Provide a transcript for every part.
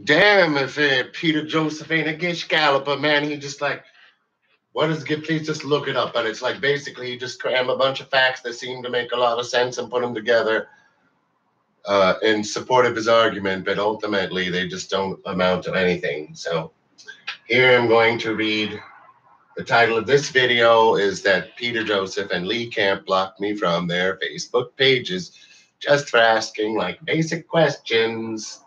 Damn, if Peter Joseph ain't a gish galloper, man, he just like, what is it? Please just look it up. But it's like basically you just cram a bunch of facts that seem to make a lot of sense and put them together in support of his argument, but ultimately they just don't amount to anything. So here I'm going to read. The title of this video is that Peter Joseph and Lee Camp blocked me from their Facebook pages just for asking like basic questions.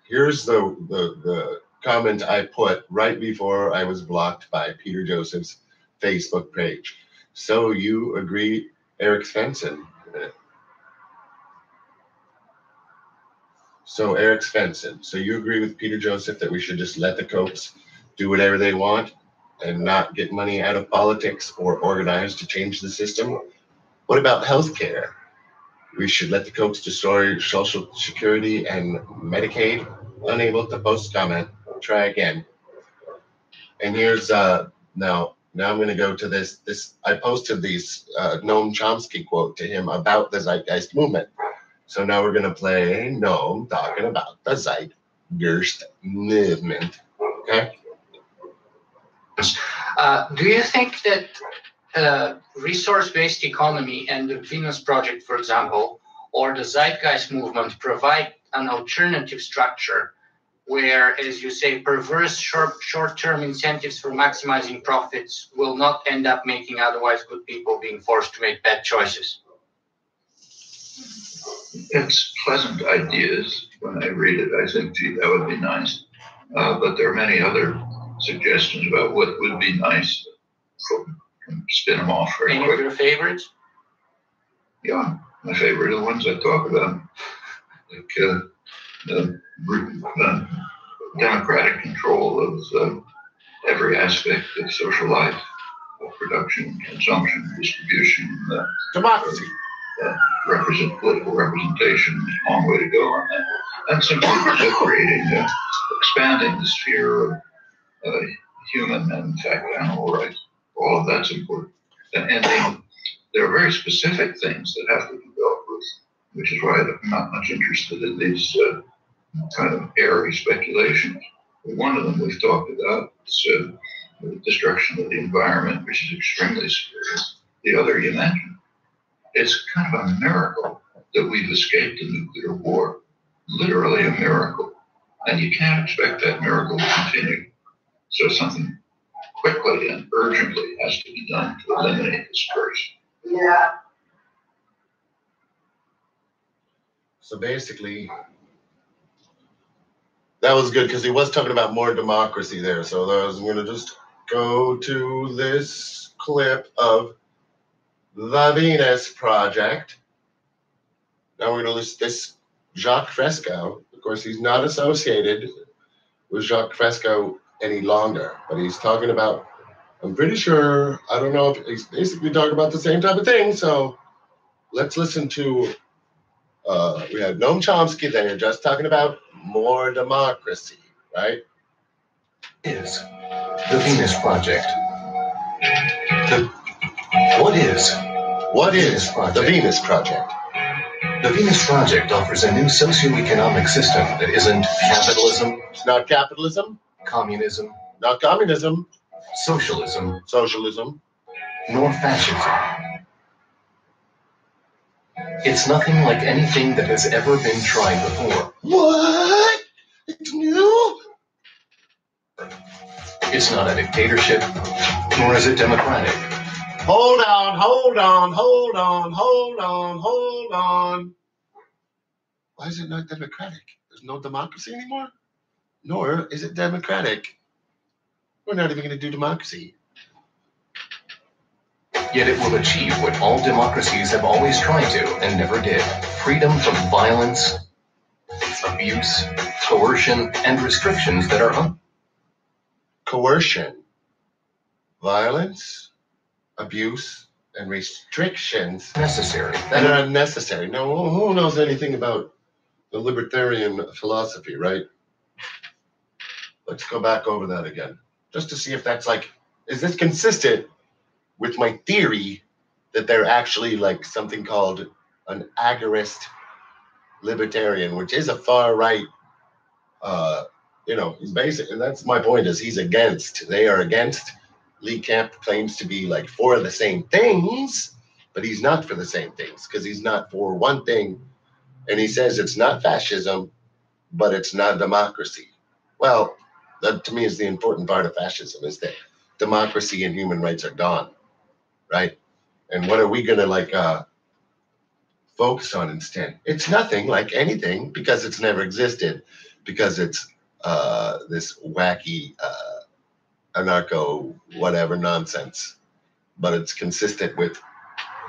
Here's the comment I put right before I was blocked by Peter Joseph's Facebook page. So you agree, Eric Svensson? So Eric Svensson, so you agree with Peter Joseph that we should just let the Cokes do whatever they want and not get money out of politics or organize to change the system? What about healthcare? We should let the Cokes destroy Social Security and Medicaid? Unable to post comment. Try again. And here's now I'm going to go to this. I posted these Noam Chomsky quote to him about the Zeitgeist movement. So now we're going to play Noam talking about the Zeitgeist movement. Okay. Do you think that resource-based economy and the Venus Project, for example, or the Zeitgeist movement provide an alternative structure where, as you say, perverse short-term incentives for maximizing profits will not end up making otherwise good people being forced to make bad choices? It's pleasant ideas. When I read it, I think, gee, that would be nice. But there are many other suggestions about what would be nice. Spin them off very quick. Any of your favorites? Yeah, my favorite are the ones I talk about. Like the democratic control of every aspect of social life, production, consumption, distribution. Democracy. Political representation, a long way to go on that. And simply creating, expanding the sphere of human and, in fact, animal rights. All of that's important. And there are very specific things that have to be dealt with, which is why I'm not much interested in these kind of airy speculations. One of them we've talked about is the destruction of the environment, which is extremely serious. The other you mentioned. It's kind of a miracle that we've escaped a nuclear war. Literally a miracle. And you can't expect that miracle to continue. So something quickly and urgently has to be done to eliminate this curse. Yeah. So basically, that was good because he was talking about more democracy there. So I was going to just go to this clip of the Venus Project. Now we're going to list this Jacques Fresco. Of course, he's not associated with Jacques Fresco any longer, but he's talking about, I'm pretty sure, I don't know if he's basically talking about the same type of thing. So let's listen to, we had Noam Chomsky there just talking about more democracy, right? Is the Venus Project. What is the Venus Project? The Venus Project offers a new socioeconomic system that isn't capitalism. It's not capitalism. Communism. Not communism. Socialism. Socialism. Nor fascism. It's nothing like anything that has ever been tried before. What? It's new? It's not a dictatorship, nor is it democratic. Hold on. Why is it not democratic? There's no democracy anymore? Nor is it democratic. We're not even going to do democracy. Yet it will achieve what all democracies have always tried to and never did. Freedom from violence, abuse, coercion, and restrictions that are coercion, violence, abuse, and restrictions necessary. That are unnecessary. Now, who knows anything about the libertarian philosophy, right? Let's go back over that again, just to see if that's like, is this consistent with my theory that they're actually like something called an agorist libertarian, which is a far right He's basic, and that's my point. Is he's against? They are against. Lee Camp claims to be like for the same things, but he's not for the same things because he's not for one thing, and he says it's not fascism, but it's not democracy. Well, that to me is the important part of fascism is that democracy and human rights are gone, right? And what are we gonna focus on instead? It's nothing like anything because it's never existed, because it's this wacky anarcho whatever nonsense, but it's consistent with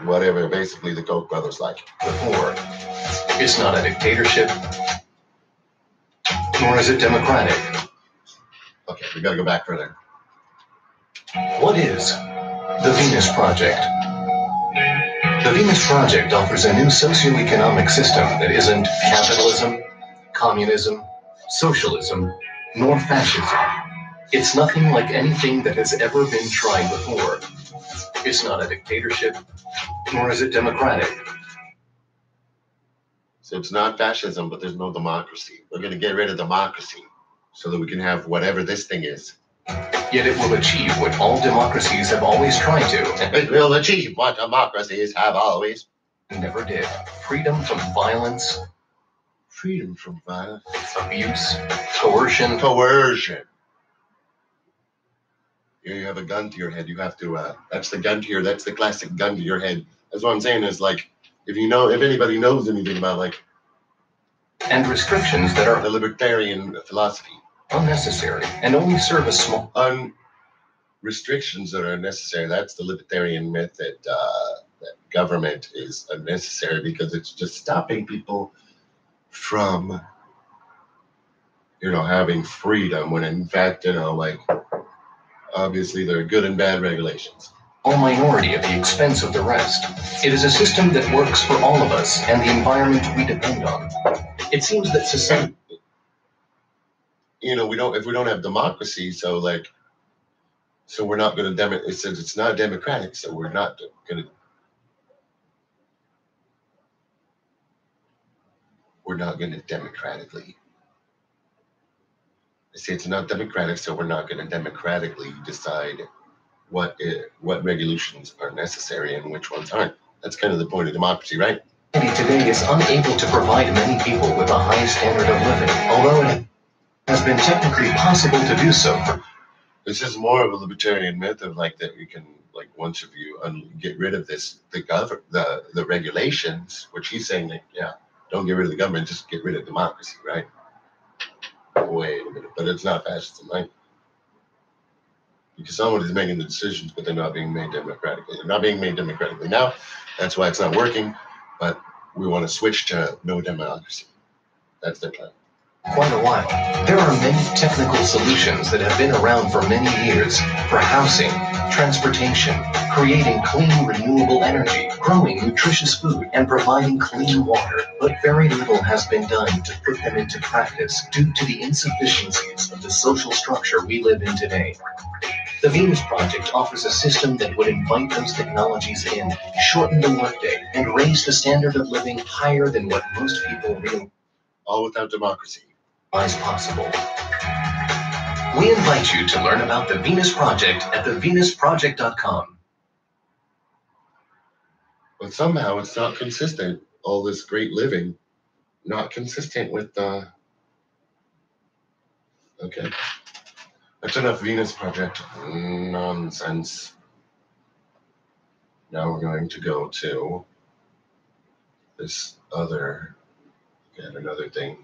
whatever basically the Koch brothers like. Before, it's not a dictatorship, nor is it democratic. Okay, we gotta go back further. What is the Venus Project? The Venus Project offers a new socioeconomic system that isn't capitalism, communism, socialism, nor fascism. It's nothing like anything that has ever been tried before. It's not a dictatorship, nor is it democratic. So it's not fascism, but there's no democracy. We're gonna get rid of democracy so that we can have whatever this thing is. Yet it will achieve what all democracies have always tried to. It will achieve what democracies have always Never did. Freedom from violence. Freedom from violence. Abuse. Coercion. Coercion. Here you have a gun to your head. You have to, that's the gun to your, that's the classic gun to your head. That's what I'm saying is like, if anybody knows anything about like. And restrictions that are the libertarian philosophy. Unnecessary and only serve a small. Restrictions that are necessary. That's the libertarian myth that government is unnecessary because it's just stopping people from, having freedom when in fact, obviously there are good and bad regulations. All minority at the expense of the rest. It is a system that works for all of us and the environment we depend on. It seems that society. If we don't have democracy, so we're not going to it says it's not democratic, so we're not going to democratically. I say it's not democratic, so we're not going to democratically decide what regulations are necessary and which ones aren't. That's kind of the point of democracy, right? Today is unable to provide many people with a high standard of living, although it has been technically possible to do so. This is more of a libertarian myth of that we can once you get rid of the regulations, which he's saying don't get rid of the government, just get rid of democracy, right? Wait a minute, but it's not fascism, right? Because somebody's making the decisions, but they're not being made democratically. They're not being made democratically now. That's why it's not working. But we want to switch to no democracy. That's their plan. Quite a while. There are many technical solutions that have been around for many years for housing, transportation, creating clean renewable energy, growing nutritious food, and providing clean water. But very little has been done to put them into practice due to the insufficiencies of the social structure we live in today. The Venus Project offers a system that would invite those technologies in, shorten the workday, and raise the standard of living higher than what most people realize. All without democracy. Is possible. We invite you to learn about the Venus Project at thevenusproject.com. But somehow it's not consistent. All this great living, not consistent with the. Okay. That's enough Venus Project nonsense. Now we're going to go to this other, another thing.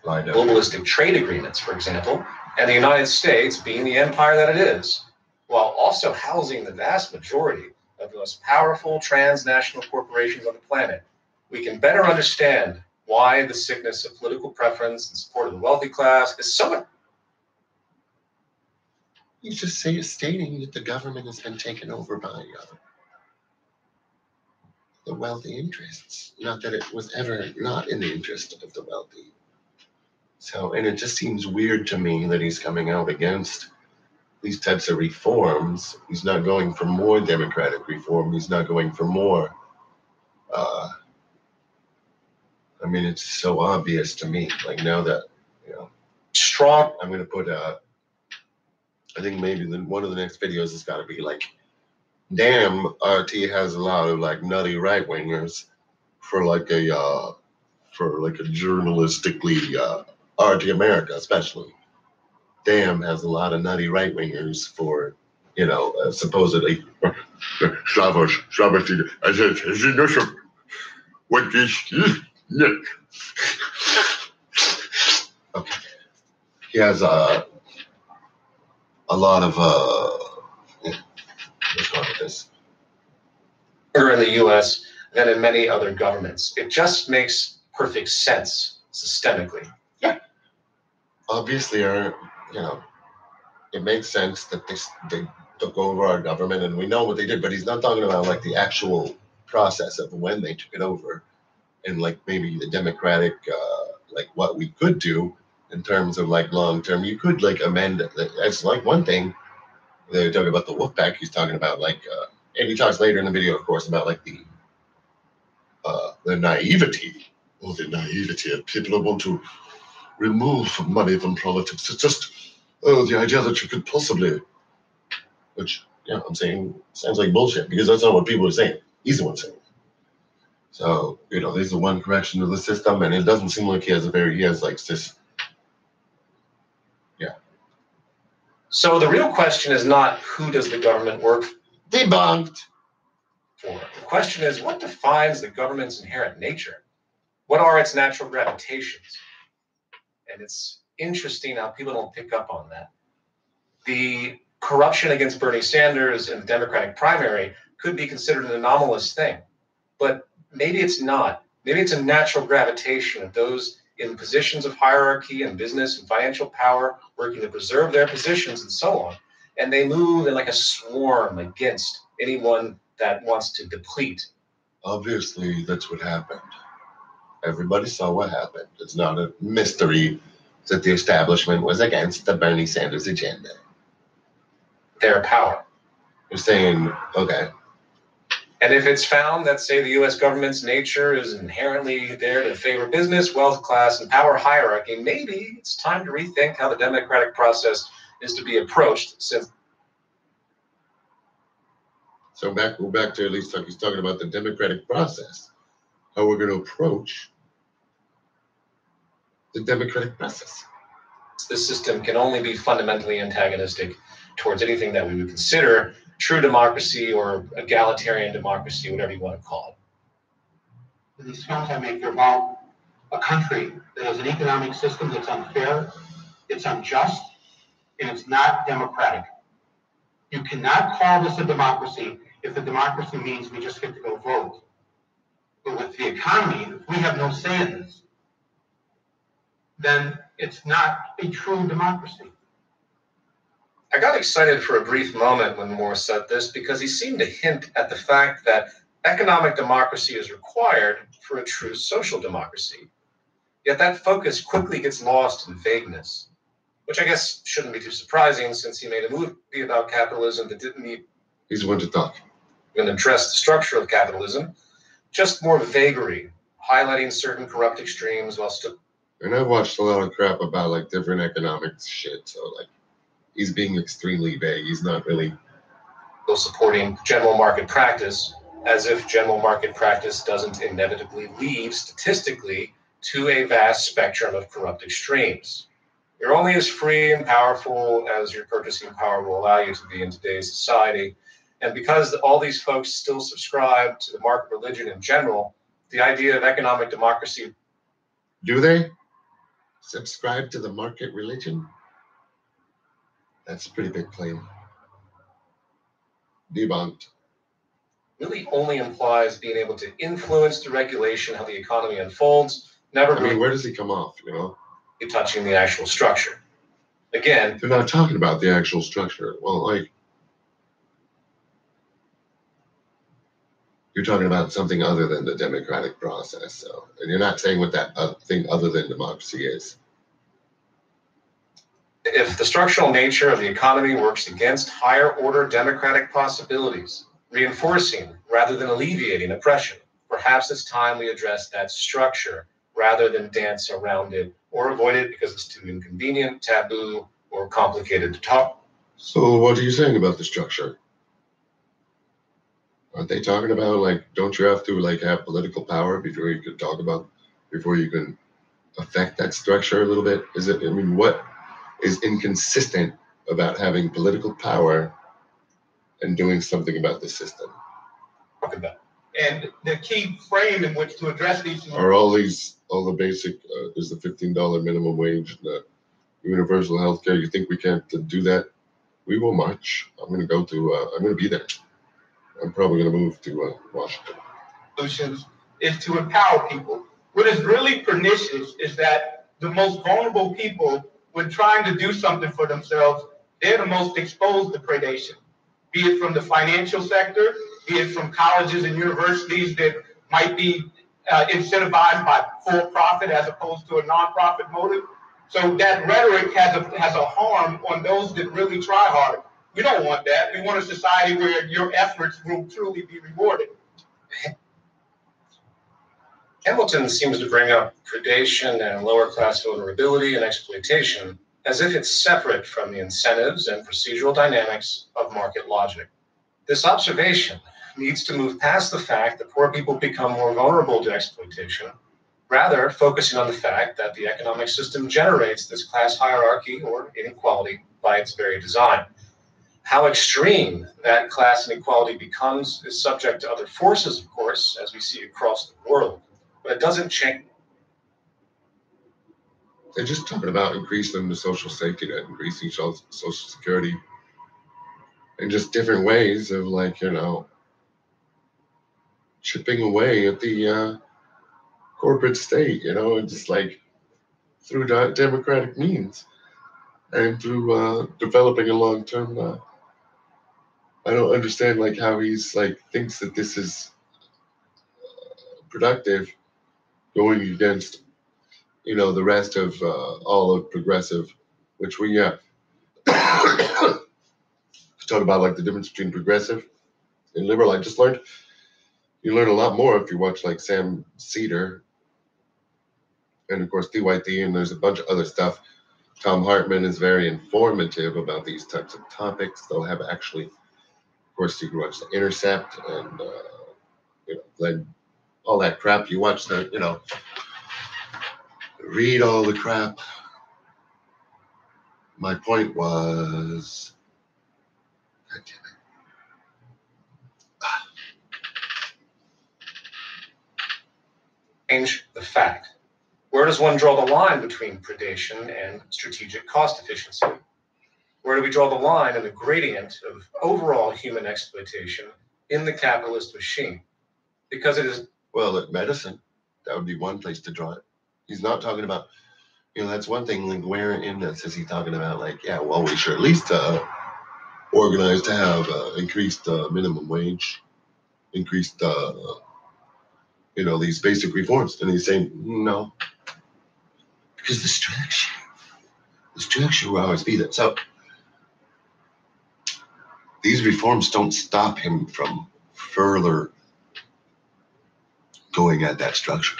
Globalistic trade agreements, for example, and the United States being the empire that it is, while also housing the vast majority of the most powerful transnational corporations on the planet, we can better understand why the sickness of political preference in support of the wealthy class is so. He's just stating that the government has been taken over by the wealthy interests. Not that it was ever not in the interest of the wealthy. So, and it just seems weird to me that he's coming out against these types of reforms. He's not going for more democratic reform. He's not going for more. It's so obvious to me. Now that strong. I'm gonna put I think maybe one of the next videos has got to be like, damn, RT has a lot of like nutty right wingers for like a journalistically RT America especially. Damn has a lot of nutty right wingers for supposedly okay. He has a lot of what's wrong with this? In the U.S. than in many other governments. It just makes perfect sense systemically. Yeah. Obviously, it makes sense that they took over our government, and we know what they did. But he's not talking about like the actual process of when they took it over, and like maybe the democratic, like what we could do in terms of like long term. You could like amend. It's like one thing. They're talking about the wolf pack. He's talking about like, and he talks later in the video, of course, about like the naivety, or the naivety of people who want to remove money from politics. It's just, the idea that you could possibly, which, I'm saying sounds like bullshit because that's not what people are saying. He's the one saying it. So, there's the one correction to the system, and it doesn't seem like he has like this. Yeah. So the real question is not who does the government work for? Debunked. The question is, what defines the government's inherent nature? What are its natural gravitations? And it's interesting how people don't pick up on that. The corruption against Bernie Sanders in the Democratic primary could be considered an anomalous thing, but maybe it's not. Maybe it's a natural gravitation of those in positions of hierarchy and business and financial power working to preserve their positions and so on. And they move in like a swarm against anyone that wants to deplete. Obviously, that's what happened. Everybody saw what happened. It's not a mystery that the establishment was against the Bernie Sanders agenda. Their power. You're saying, okay. And if it's found that, say, the U.S. government's nature is inherently there to favor business, wealth class, and power hierarchy, maybe it's time to rethink how the democratic process is to be approached. So go back to at least he's talking about the democratic process, how we're going to approach the democratic process. This system can only be fundamentally antagonistic towards anything that we would consider true democracy or egalitarian democracy, whatever you want to call it. These films I make are about a country that has an economic system that's unfair, it's unjust, and it's not democratic. You cannot call this a democracy if the democracy means we just get to go vote. But with the economy, if we have no say in this, then it's not a true democracy. I got excited for a brief moment when Moore said this because he seemed to hint at the fact that economic democracy is required for a true social democracy. Yet that focus quickly gets lost in vagueness, which I guess shouldn't be too surprising since he made a movie about capitalism that didn't need He's the one to talk. and address the structure of capitalism, just more vagary, highlighting certain corrupt extremes while still. And I've watched a lot of crap about like different economics shit, so like he's being extremely vague. He's not really Supporting general market practice, as if general market practice doesn't inevitably lead statistically to a vast spectrum of corrupt extremes. You're only as free and powerful as your purchasing power will allow you to be in today's society. And because all these folks still subscribe to the market religion in general, the idea of economic democracy. Do they subscribe to the market religion? That's a pretty big claim. Debunked. Really only implies being able to influence the regulation, how the economy unfolds, never really where does he come off, touching the actual structure. Again, they're not talking about the actual structure. Well, like, you're talking about something other than the democratic process, so, and you're not saying what that thing other than democracy is. If the structural nature of the economy works against higher order democratic possibilities, reinforcing rather than alleviating oppression, perhaps it's time we address that structure rather than dance around it or avoid it because it's too inconvenient, taboo, or complicated to talk. So what are you saying about the structure? Aren't they talking about, like, don't you have to, like, have political power before you can talk about, before you can affect that structure a little bit? Is it, I mean, what is inconsistent about having political power and doing something about the system? Talk about. And the key frame in which to address these Are all the basic, there's the $15 minimum wage, the universal health care. You think we can't do that? We will march. I'm going to be there. I'm probably going to move to Washington. solutions is to empower people. What is really pernicious is that the most vulnerable people, when trying to do something for themselves, they're the most exposed to predation, be it from the financial sector, be it from colleges and universities that might be incentivized by for-profit as opposed to a nonprofit motive. So that rhetoric has a harm on those that really try hard. We don't want that. We want a society where your efforts will truly be rewarded. Hamilton seems to bring up predation and lower class vulnerability and exploitation as if it's separate from the incentives and procedural dynamics of market logic. This observation needs to move past the fact that poor people become more vulnerable to exploitation, rather focusing on the fact that the economic system generates this class hierarchy or inequality by its very design. How extreme that class inequality becomes is subject to other forces, of course, as we see across the world, but it doesn't change. They're just talking about increasing the social safety net, increasing social security, and just different ways of, like, chipping away at the corporate state, and just like through democratic means and through developing a long-term. I don't understand, like, how he's, like, thinks that this is productive, going against, the rest of all of progressive, which we talk about, like, the difference between progressive and liberal. I just learned you learn a lot more if you watch, like, Sam Cedar and, of course, DYT, and there's a bunch of other stuff. Tom Hartman is very informative about these types of topics. They'll have actually, of course, you can watch The Intercept and like all that crap. You watch read all the crap. My point was, God damn it. Change the fact. Where does one draw the line between predation and strategic cost efficiency? Where do we draw the line in the gradient of overall human exploitation in the capitalist machine? Because it is... Well, at medicine, that would be one place to draw it. He's not talking about, that's one thing, like, where in this is he talking about, like, yeah, well, we should at least organize to have increased minimum wage, increased, these basic reforms. And he's saying, no, because the structure will always be there. So these reforms don't stop him from further going at that structure.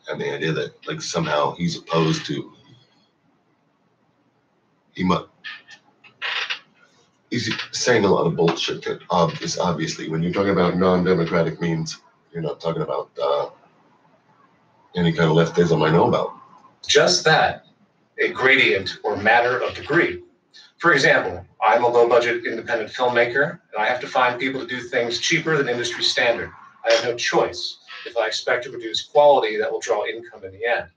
And the idea that, like, somehow he's opposed to, he's saying a lot of bullshit that is obviously, when you're talking about non-democratic means, you're not talking about any kind of leftism I know about. Just that, a gradient or matter of degree. For example, I'm a low-budget independent filmmaker, and I have to find people to do things cheaper than industry standard. I have no choice if I expect to produce quality that will draw income in the end.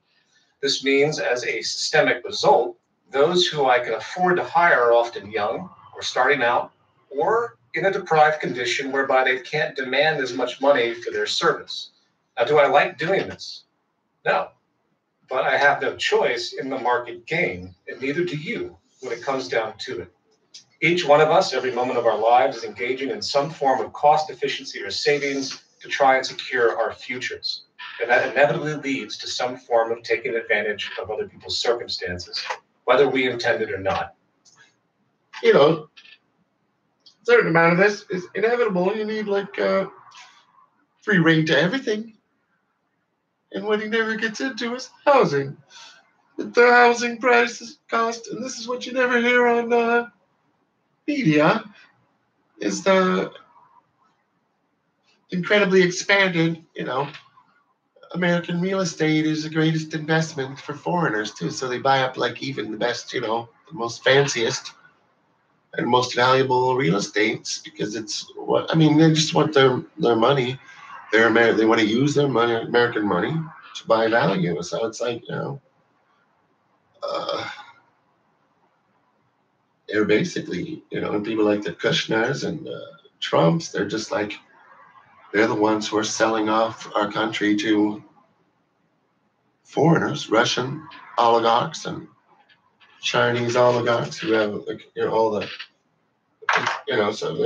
This means, as a systemic result, those who I can afford to hire are often young or starting out or in a deprived condition whereby they can't demand as much money for their service. Now, do I like doing this? No, but I have no choice in the market game, and neither do you when it comes down to it. Each one of us, every moment of our lives, is engaging in some form of cost efficiency or savings to try and secure our futures. And that inevitably leads to some form of taking advantage of other people's circumstances, whether we intend it or not. A certain amount of this is inevitable. You need, like, free reign to everything. And what he never gets into is housing. That the housing prices cost, and this is what you never hear on media, is the incredibly expanded, American real estate is the greatest investment for foreigners too. So they buy up like even the best, the most fanciest and most valuable real estates because it's what I mean. They just want their money. They want to use their money, American money, to buy value. So it's like uh, they're basically and people like the Kushners and Trumps. They're the ones who are selling off our country to foreigners, Russian oligarchs and Chinese oligarchs who have all the so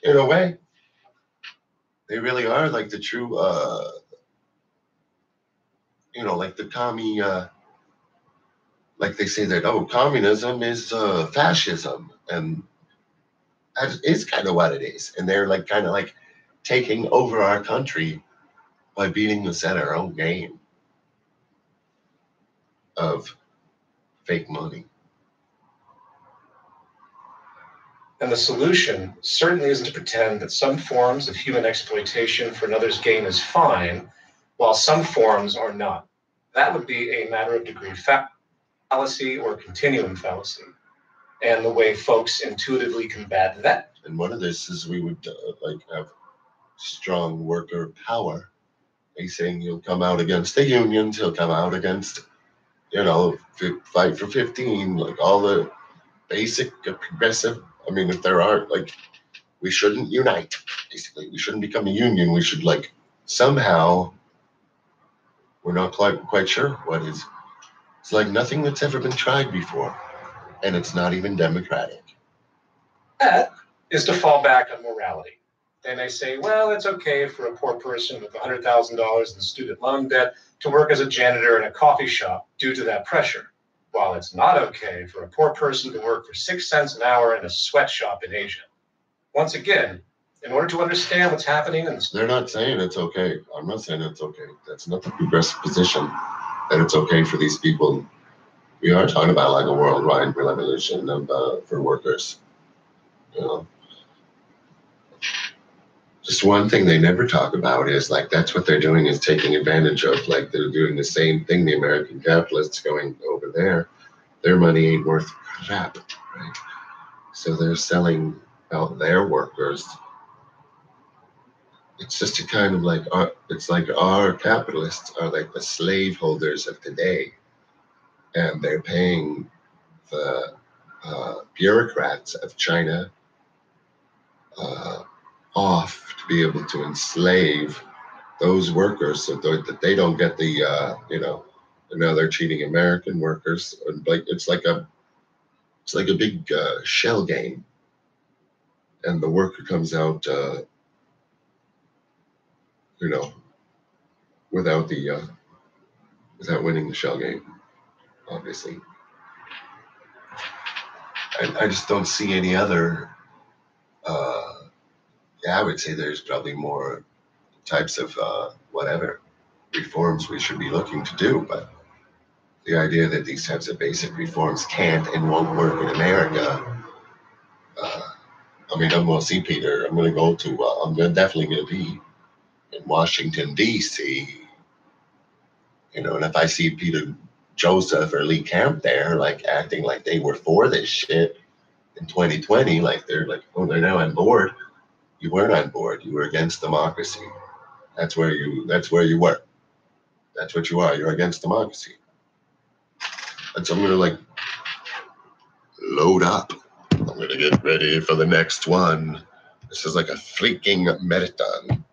in a way they really are like the true like the commie like they say that communism is fascism, and that is kind of what it is, and they're like kind of like taking over our country by beating us at our own game of fake money. And the solution certainly isn't to pretend that some forms of human exploitation for another's gain is fine, while some forms are not. That would be a matter of degree fallacy or continuum fallacy, and the way folks intuitively combat that. And one of this is we would have strong worker power. He's saying he'll come out against the unions, he'll come out against, fight for 15, like all the basic progressive. I mean, if there are we shouldn't unite. Basically, we shouldn't become a union. We should somehow. We're not quite sure what is. It's like nothing that's ever been tried before, and it's not even democratic. That is to fall back on morality. And they say, well, it's okay for a poor person with $100,000 in student loan debt to work as a janitor in a coffee shop due to that pressure, while it's not okay for a poor person to work for 6 cents an hour in a sweatshop in Asia. Once again, in order to understand what's happening in They're not saying it's okay. I'm not saying it's okay. That's not the progressive position, that it's okay for these people. We are talking about like a worldwide revolution for workers. Just one thing they never talk about is that's what they're doing, is taking advantage of, they're doing the same thing the American capitalists going over there. Their money ain't worth crap, right? So they're selling out their workers. It's just a kind of it's like our capitalists are like the slave holders of today, and they're paying the bureaucrats of China off to be able to enslave those workers so that they don't get the and now they're cheating American workers. It's like a big shell game, and the worker comes out without winning the shell game, obviously. I just don't see any other I would say there's probably more types of whatever reforms we should be looking to do, but the idea that these types of basic reforms can't and won't work in America. I'm going to see Peter. I'm definitely going to be in Washington, D.C. And if I see Peter Joseph or Lee Camp there, acting like they were for this shit in 2020, they're now on board. You weren't on board. You were against democracy. That's where you were. That's what you are. You're against democracy. And so I'm going to load up. I'm going to get ready for the next one. This is like a freaking marathon.